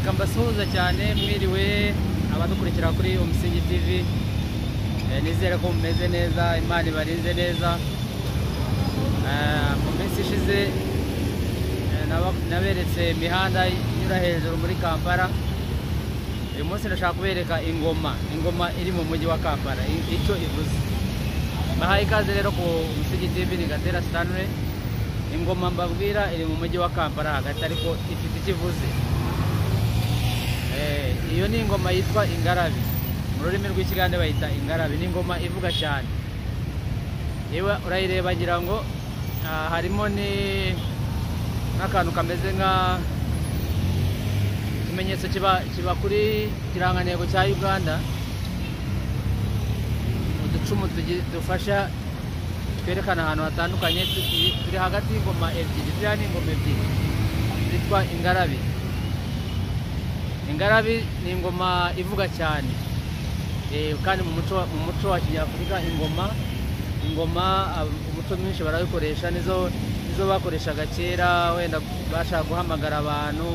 reka mbasuhuza cyane mwiriwe abadukurikira kuri Umusingi TV. Nizere ko mumeze neza, Imana ibarinze neza. Mu minsi ishize naberetse imihanda inyura hejuru muri Kampala. Uyu munsi ndashaka kubereka ingoma iri mu mujyi wa Kampala icyo ivuze. Bahaye ikaze rero ku Umusingi TV, ni Gatera Stanley. Ingoma mbabwira iri mu mujyi wa Kampala hagati, ariko ifite ikivuze. Iyo ni ingoma yitwa ingarabi, mu rurimi rw'Ikigande bayita ingarabi. Ni ingoma ivuga cyane. Yewe urayireba ngira ngo harimo ni n'akantu kameze nka ikimenyetso kiba kuri kirangantego cya Uganda, uducumu dufasha twerekana ahantu hatandukanye. Turi hagati y'ingoma ebyiri, ziriya ni ingoma ebyiri zitwa ingarabi. Ingarabi ni ingoma ivuga cyane, kandi mu muco wa Kinyafurika ingoma umuco mwinshi barabikoresha. nizo bakoreshaga kera, wenda bashaka guhamagara abantu.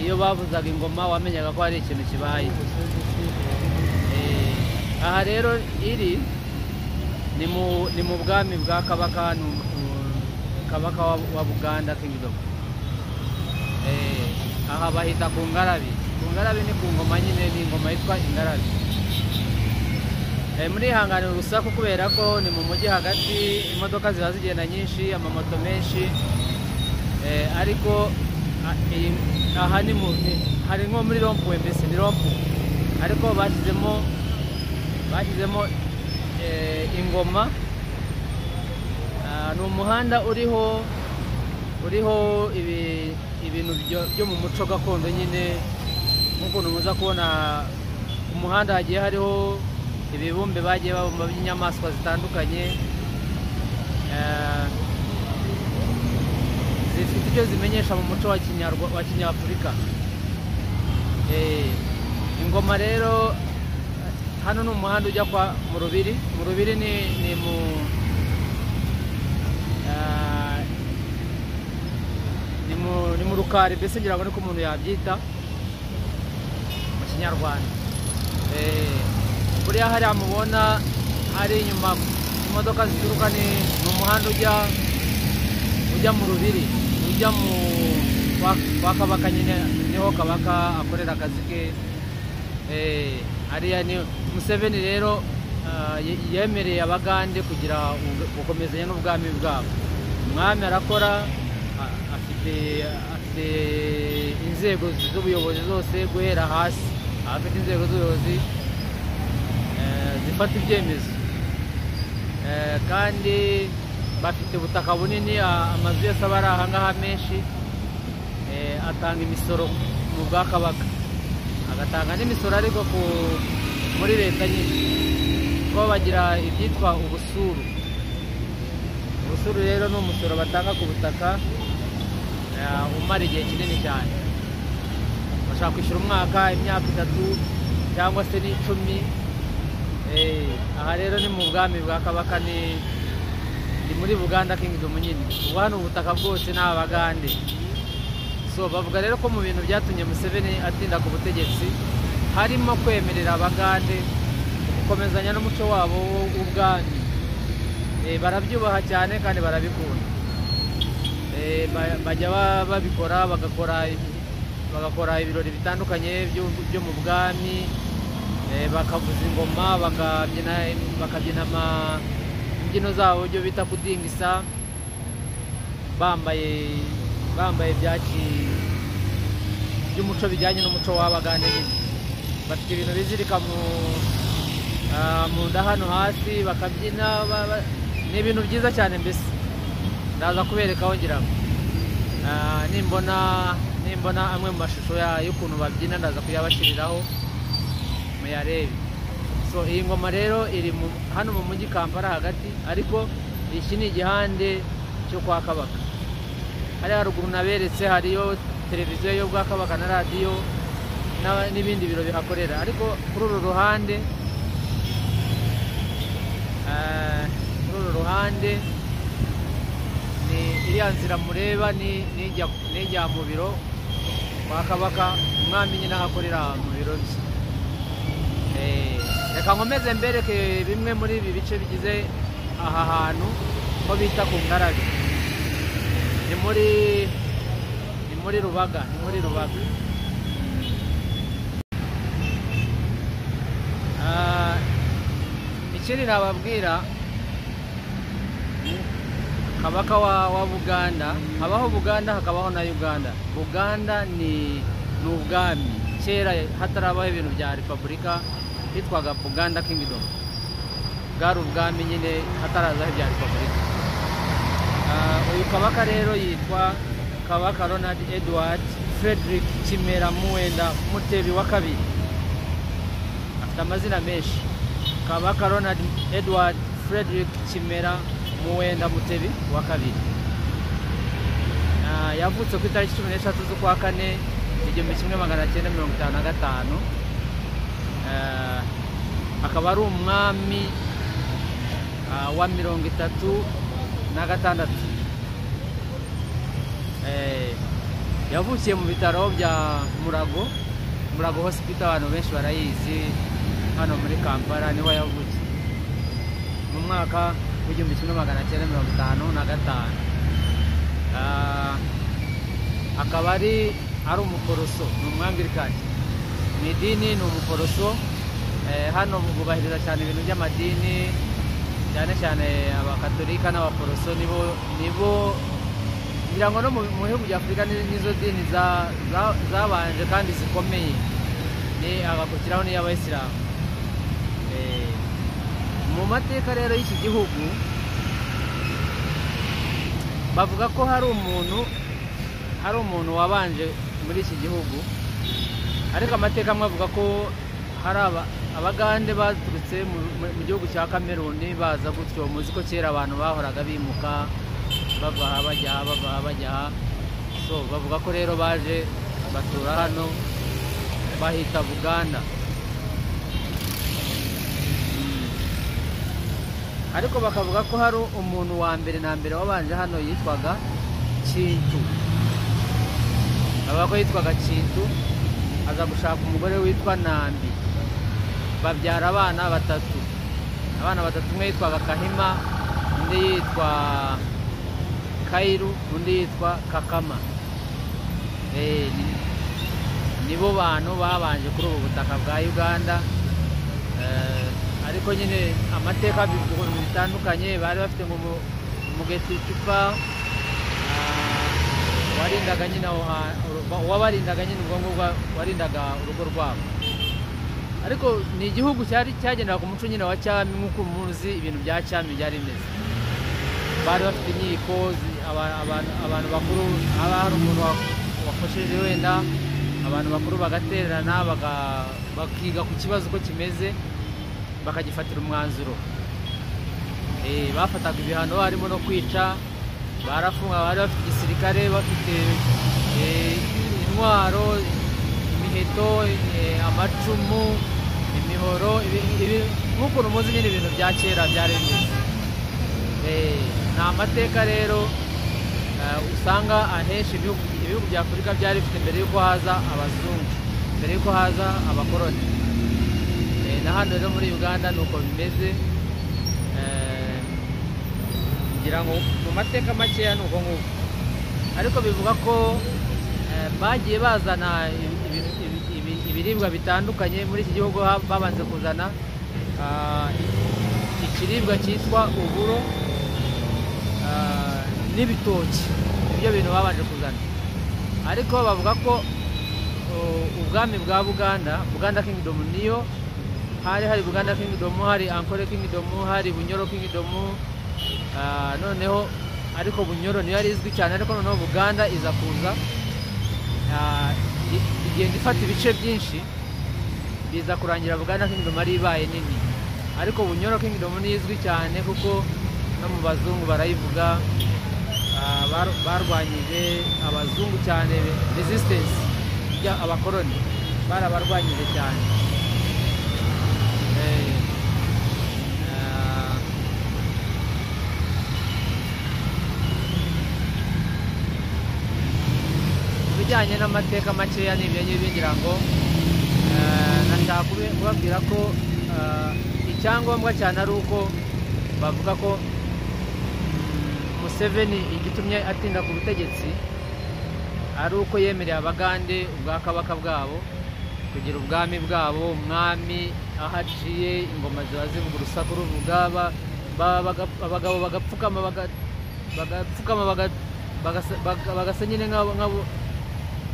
Iyo bavuzaga ingoma wamenyaga ko hari ikintu kibaye. Aha rero iri ni mu bwami bwa Kabaka, Kabaka wa Buganda Kingdom. Aha bahita ku ngarabi. Ku ngarabi ni ku ngoma nyine, ni ingoma yitwa ingarabi. Muri hanganira urusaku kubera ko ni mu mujyi hagati, imodoka ziba zigenda nyinshi, amamoto menshi. Ariko aha hari nko muri rompuwe, mbese ni rompuwe, ariko bashyizemo ingoma. Ni umuhanda uriho ibintu byo mu muco gakondo nyine, nk'ukuntu muza kubona umuhanda hagiye hariho ibibumbe bagiye babumba by'inyamaswa zitandukanye. Zifite icyo zimenyesha mu muco wa Kinyafurika. Ingoma rero hano ni umuhanda ujya mu Rubiri. Mu Rubiri ni mu Rukari, mbese ngira ngo niko umuntu yabyita mu Kinyarwanda. Buriya hariya mubona hari inyuma imodoka zituruka, ni umuhanda ujya mu Rubiri, ujya kwa Kabaka nyine, niho Kabaka akorera akazi ke. Hariya ni Museveni rero yemereye Abagande kugira gukomezanya n'ubwami bwabo. Umwami arakora, afite inzego z'ubuyobozi zose guhera hasi. Afite inzego z'ubuyobozi zifata ibyemezo, kandi bafite ubutaka bunini. Amazu yose aba ari aha ngaha menshi. Atanga imisoro mu bwa Kabaka, agatanga n'imisoro ariko muri leta nyine, kuko bagira ibyitwa ubusuru. Ubusuru rero ni umusoro batanga ku butaka umara igihe kinini cyane. Bashaka kwishyura umwaka, imyaka 3 cyangwa se n'10. Aha rero ni mu bwami bwa Kabaka, ni muri Buganda Kingdom nyine. Ubu hano ubutaka bwose ni Abagande. So bavuga rero ko mu bintu byatumye Museveni atinda ku butegetsi harimo kwemerera Abagande gukomezanya n'umuco wabo w'ubwami. Barabyubaha cyane kandi barabikunda. Bajya babikora, bagakora ibirori bitandukanye byo mu bwami. Bakavuza ingoma, bakabyina imbyino zabo byo bita kudingisa, bambaye by'umuco bijyanye n'umuco w'Abagande nyine. Bafite ibintu bizirika mu nda hano hasi, bakabyina. Ni ibintu byiza cyane mbese. Ndaza kuberekaho ngira ngo nimbona amwe mu mashusho y'ukuntu babyina, ndaza kuyabashyiriraho muyarebe. So iyi ngoma rero iri hano mu mujyi Kampala hagati, ariko iki ni igihande cyo kwa Kabaka. Hari haruguru naberetse hariyo televiziyo yo bwa Kabaka na radiyo n'ibindi biro bihakorera. Ariko kuri uru ruhande ni iriya nzira mureba nijya mu biro kwa Kabaka umwami nyine ahakorera mu biro bye. Reka nkomeze mbereke bimwe muri ibi bice bigize aha hantu ko bita ku Ngarabe. Ni muri Rubaga. Ikindi nababwira, Kabaka wa Buganda, habaho Buganda hakabaho na Uganda. Buganda ni ubwami, kera hatarabaho ibintu bya repubulika hitwaga Buganda Kingdom. Bwari ubwami nyine hatarazaho ibya repubulika. Uyu Kabaka rero yitwa Kabaka Ronald Edward Frederick Kimera Muwenda Mutebi wa kabiri. Afite amazina menshi. Kabaka Ronald Edward Frederick Kimera Muwenda Mutebi wa kabiri. Yavutse ku itariki 13 z'ukwa kane 1955. Akaba ari umwami wa 36. Yavukiye mu bitaro bya Murago Hospital, abantu benshi barayizi hano muri Kampala, niho yavukiye mu mwaka w'1955. Akaba ari umuporoso, ni umwangirikani mu idini, ni umuporoso. Hano bubahiriza cyane ibintu by'amadini, cyane cyane abakatolika n'abaporoso nibo ngira ngo no mu bihugu bya Afurika nizo dini zabanje kandi zikomeye, agakurikiraho n'iy'abayisilamu. Mu mateka rero y'iki gihugu bavuga ko hari umuntu wabanje muri iki gihugu, ariko amateka amwe avuga ko hari abagande baturutse mu gihugu cya Kameruni baza gutyo. Muzi ko kera abantu bahoraga bimuka bava aha bajya aha. So bavuga ko rero baje batura hano bahita Buganda. Ariko bakavuga ko hari umuntu wa mbere na mbere wabanje hano yitwaga Kintu. Bavuga ko yitwaga Kintu, aza gushaka umugore witwa Nambi, babyara abana batatu. Umwe yitwaga Kahima, undi yitwa Kairu, undi yitwa Kakama. Nibo bantu babanje kuri ubu butaka bwa Uganda. Ariko nyine amateka bivuga bitandukanye. Bari bafite ngo umugeti Cupa warindaga nyine wabarindaga nyine ubwonko warindaga urugo rwabo. Ariko ni igihugu cyagendaga ku muco nyine wa cyami, nk'uko muzi ibintu bya cyami byari bimeze. Bari bafite inkiko, abantu bakuru, hari umuntu wakosheje wenda, abantu bakuru bagatererana bakiga ku kibazo uko kimeze, bakagifatira umwanzuro. Bafataga ibihano harimo no kwica, barafunga. Bari bafite igisirikare, bafite intwaro, imiheto, amacumu, imihoro, nk'ukuntu muzi nyine ibintu bya kera byari bimeze. Ni amateka rero usanga ahenshi ibihugu bya Afurika byari bifite mbere y'uko haza abazungu, mbere y'uko haza abakoroni. Na hano rero muri Uganda nuko bimeze. Ngira ngo mu mateka makeya nuko nguko. Ariko bivuga ko bagiye bazana ibiribwa bitandukanye muri iki gihugu. Babanze kuzana ikiribwa cyitwa uburo n'ibitoki, ibyo bintu babanje kuzana. Ariko bavuga ko ubwami bwa Buganda Kingdom niyo hari Buganda Kingdom, hari Ankole Kingdom, hari Bunyoro Kingdom. Noneho ariko Bunyoro niyo yari izwi cyane, ariko noneho Buganda iza kuza igenda ifata ibice byinshi, biza kurangira Buganda Kingdom ari ibaye nini. Ariko Bunyoro Kingdom niyo izwi cyane kuko no mu bazungu barayivuga. Barwanyije abazungu cyane, resistance abakoroni barabarwanyije cyane. bijyanye n'amateka makeya n'ibyo ngibyo ngira ngo nashaka kubabwira ko icyangombwa cyane ari uko bavuga ko Museveni igitumye atinda ku butegetsi ari uko yemereye abagande ubwakabaka bwabo kugira ubwami bwabo, umwami aho aciye ingoma ziba zivuga urusaku ruvuga, abagabo bagapfukama bagasa nyine nk'abo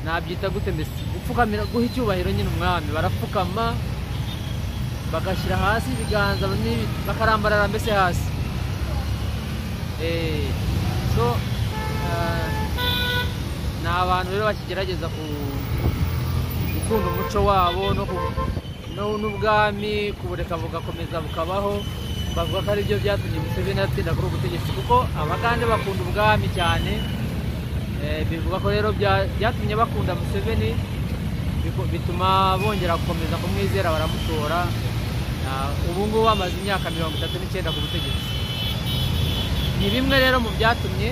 nabyita gute mbese gupfukamira, guha icyubahiro nyine umwami, barapfukama bagashyira hasi ibiganza bakarambarara mbese hasi. So ni abantu rero bakigerageza gukunda umuco wabo n'ubwami, kubureka bugakomeza bukabaho. Bavuga ko ari byo byatumye Museveni atinda kuri ubutegetsi, kuko abagande bakunda ubwami cyane. Bivuga ko rero byatumye bakunda Museveni, bituma bongera gukomeza kumwizera, baramutora. Ubu ngubu amaze imyaka 39 ku butegetsi. Ni bimwe rero mu byatumye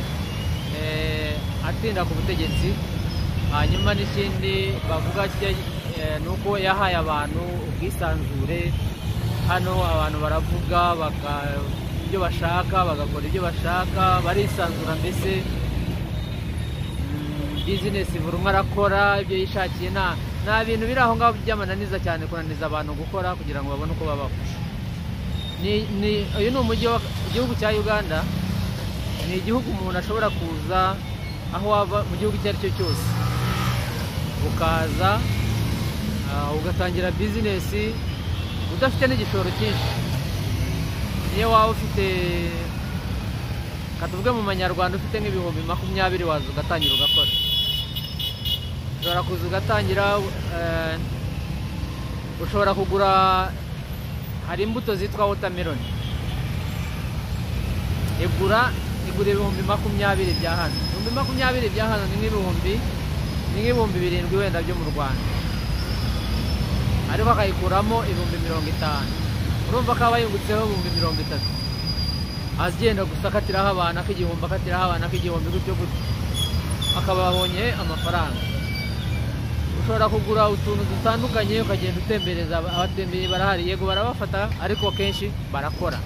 atinda ku butegetsi. Hanyuma n'ikindi bavuga ni uko yahaye abantu ubwisanzure. Hano abantu baravuga ibyo bashaka, bagakora ibyo bashaka, barisanzura mbese. Bizinesi buri umwe arakora ibyo yishakiye, nta bintu biri aho ngaho by'amananiza cyane, kunaniza abantu gukora kugira ngo babone uko babaho. Uyu ni igihugu cya Uganda. Ni igihugu umuntu ashobora kuza aho wava mu gihugu icyo ari cyo cyose, ukaza ugatangira bizinesi udafite n'igishoro cyinshi. Niyo waba ufite, katuvuge mu manyarwanda, ufite nk'ibihumbi 20 waza ugatangira ugakora. Ushobora kuza ugatangira, ushobora kugura, hari imbuto zitwa watermelon, igura ibihumbi 20 bya hano. Ibihumbi 20 bya hano ni nk'ibihumbi 7 wenda byo mu Rwanda, ariko akayikuramo ibihumbi 50. Urumva ko aba yungutseho ibihumbi 30. Agenda gusa akatiraho abantu ak'igihumbi, akatiraho abantu ak'igihumbi, gutyo gutyo akaba abonye amafaranga. Ushobora kugura utuntu dutandukanye ukagenda utembereza. Abatembereye barahari, yego barabafata, ariko kenshi barakora.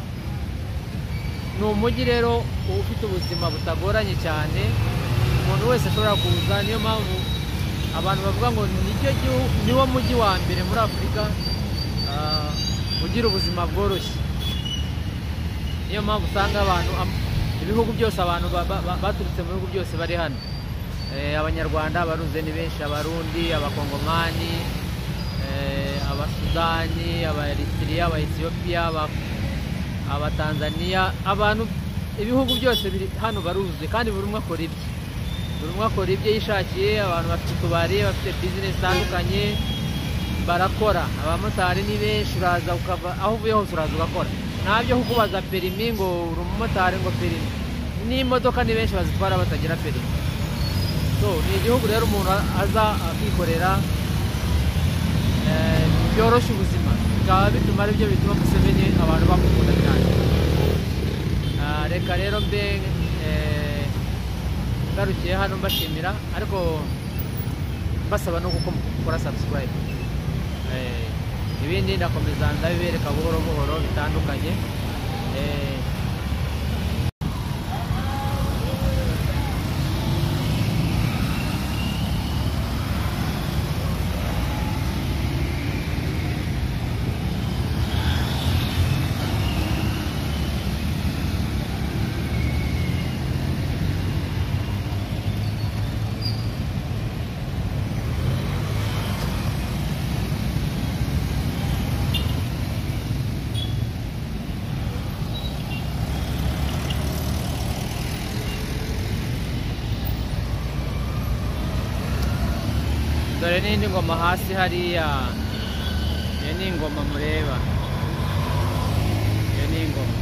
Ni umujyi rero ufite ubuzima butagoranye cyane, umuntu wese ashobora kuza. Niyo mpamvu abantu bavuga ngo niwo mujyi wa mbere muri Afurika ugira ubuzima bworoshye. Niyo mpamvu usanga ibihugu byose, abantu baturutse mu bihugu byose bari hano. Abanyarwanda barunze ni benshi, Abarundi, Abakongomani, Abasudani, Abaeritrea, Abaethiopia, Abatanzania. Ibihugu byose biri hano baruzuye, kandi buri umwe akora ibye yishakiye. Abantu bafite utubari, bafite bizinesi zitandukanye, barakora. Abamotari ni benshi, uraza ukava aho uvuye hose uraza ugakora. Ntabyo kukubaza perimi ngo uri umumotari ngo perimi. N'imodoka ni benshi bazitwara batagira perimi. So ni igihugu rero umuntu aza akikorera, byoroshya ubuzima, bikaba bituma aribyo bituma Museveni abantu bamukunda cyane. Reka rero ngarukiye hano mbashimira, ariko mbasaba no gukora subscribe. Ibindi ndakomeza ndabibereka buhoro buhoro bitandukanye. Dore n'indi ngoma hasi hariya, iyo ni ingoma mureba, iyo ni ingoma.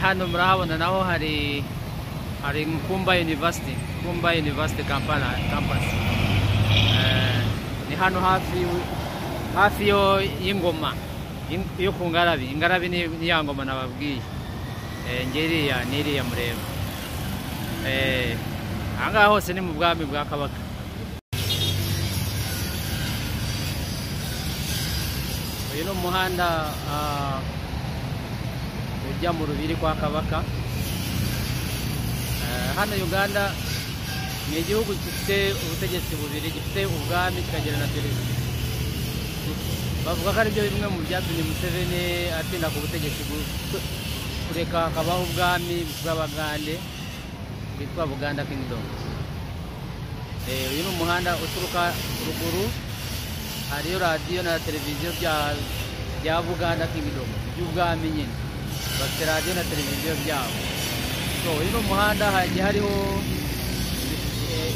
hano murahabona naho hari Nkumba University Kampala campus. Ni hano hafi y'ingoma yo ku Ngarabi. Ingarabi ni ya ngoma nababwiye. Ngeriya niriya mureba. Ahangaha hose ni mu bwami bwa Kabaka. Uyu ni umuhanda ujya mu Rubiri kwa Kabaka. Hano Uganda ni igihugu gifite ubutegetsi bubiri, gifite ubwami kikagira na perezida. Bavuga ko ari byo bimwe mu byatumye Museveni atinda ku butegetsi kureka hakabaho ubwami bw'Abagande bwitwa Buganda Kingdom. Uyu ni umuhanda uturuka ruguru, hariyo radiyo na televiziyo bya Buganda Kingdom by'ubwami nyine, bafite radiyo na televiziyo byabo. So uyu ni umuhanda hagiye hariho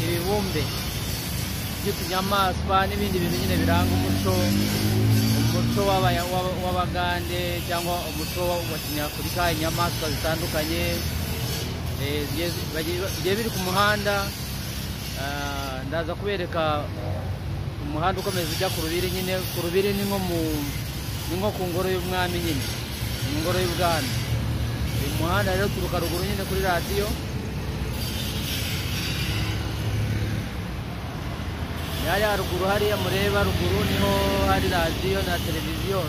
ibibumbe by'utunyamaswa n'ibindi bintu nyine biranga umuco w'Abagande cyangwa umuco wa Kinyafurika, inyamaswa zitandukanye bigiye biri ku muhanda. Ndaza kubereka umuhanda ukomeza ujya ku Rubiri nyine. Ku Rubiri ni nko ku ngoro y'umwami nyine, ingoro y'ubwami. Uyu muhanda rero uturuka ruguru nyine kuri radiyo. Ya ruguru hariya mureba ruguru niho hari radiyo na televiziyo.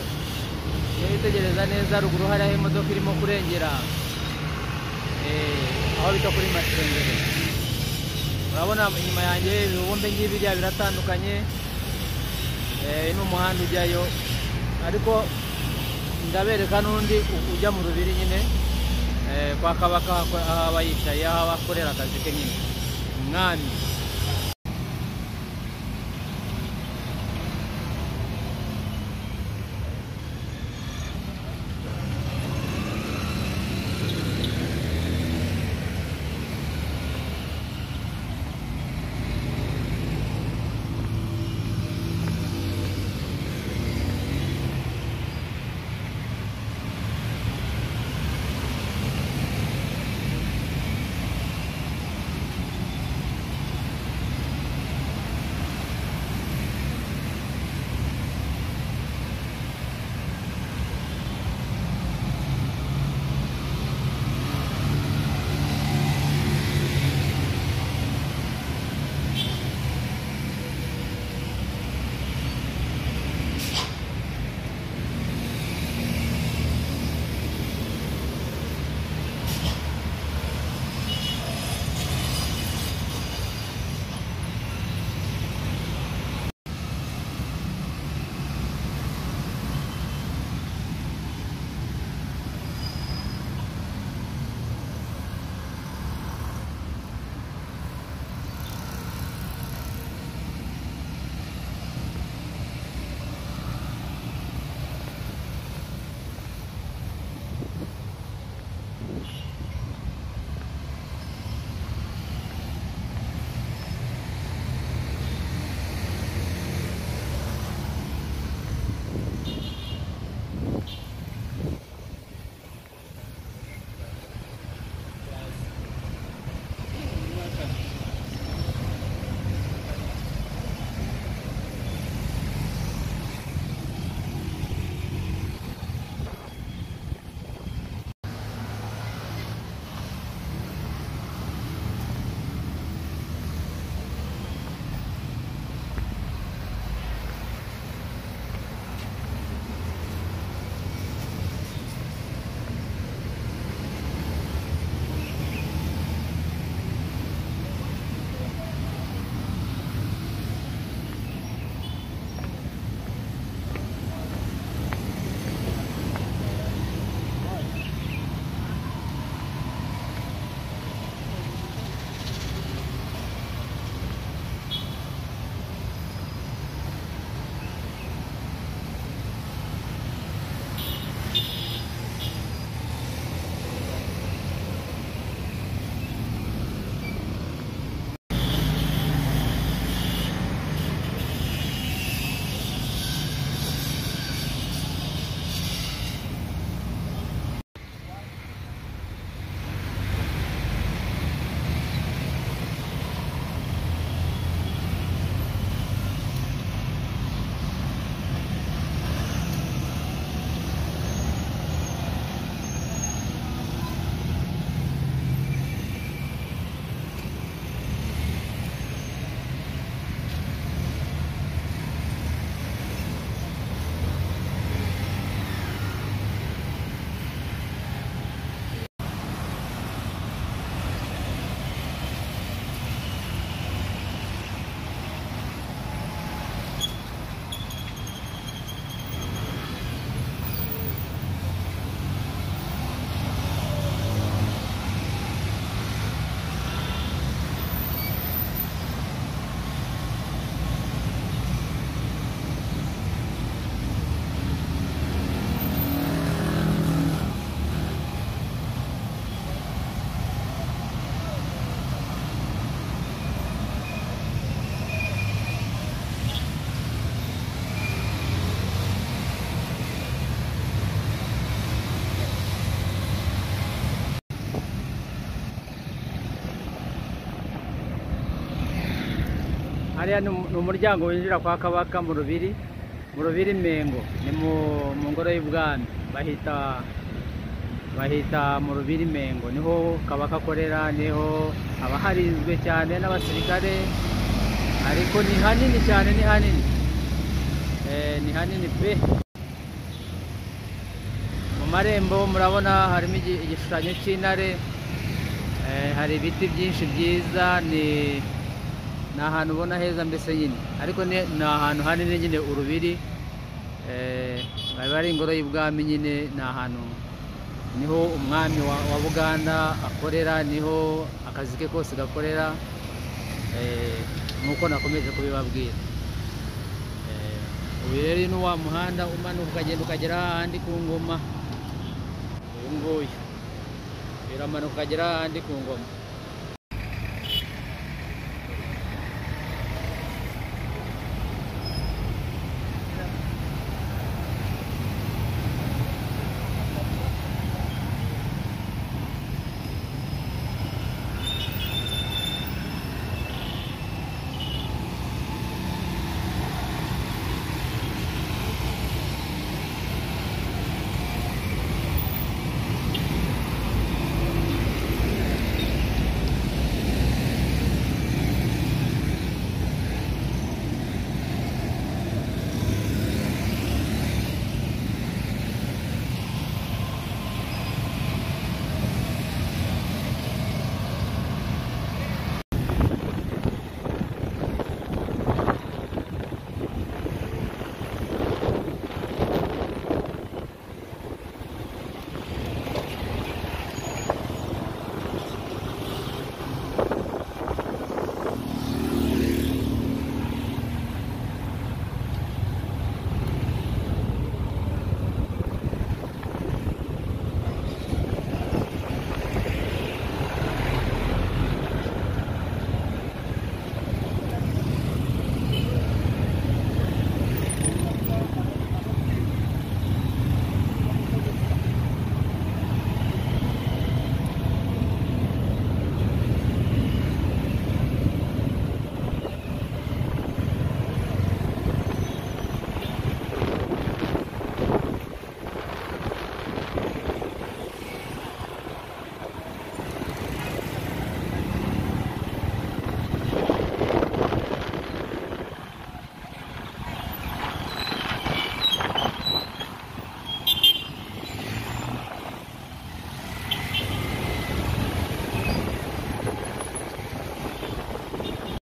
Iyo witegereza neza ruguru hariya imodoka irimo kurengera aho bita kuri Masengere. Urabona inyuma yanjye ibibumbe ngibiriya biratandukanye. Ni umuhanda ujyayo, ariko ndabereka n'undi ujya mu Rubiri nyine kwa Kabaka, aho aba yicaye, aho aba akorera akazi ke nyine, umwami. hariya ni umuryango winjira kwa Kabaka mu Rubiri Mengo, ni mu ngoro y'ubwami bahita mu Rubiri Mengo, niho Kabaka akorera, niho haba harinzwe cyane n'abasirikare, ariko ni hanini cyane, ni hanini pe. Mu marembo murabona harimo igishushanyo cy'intare, hari ibiti byinshi byiza, ni ahantu ubona heza mbese nyine, ariko ni ahantu hanini nyine Urubiri, bari ingoro y'ubwami nyine, ni ahantu niho umwami wa Buganda akorera, niho akazi ke kose gakorera, nk'uko nakomeje kubibabwira. Ubu rero ni wa muhanda umanuka ukagenda ukagera ahandi ku Ngoma, uyu nguyu biramanuka ukagera ahandi ku Ngoma.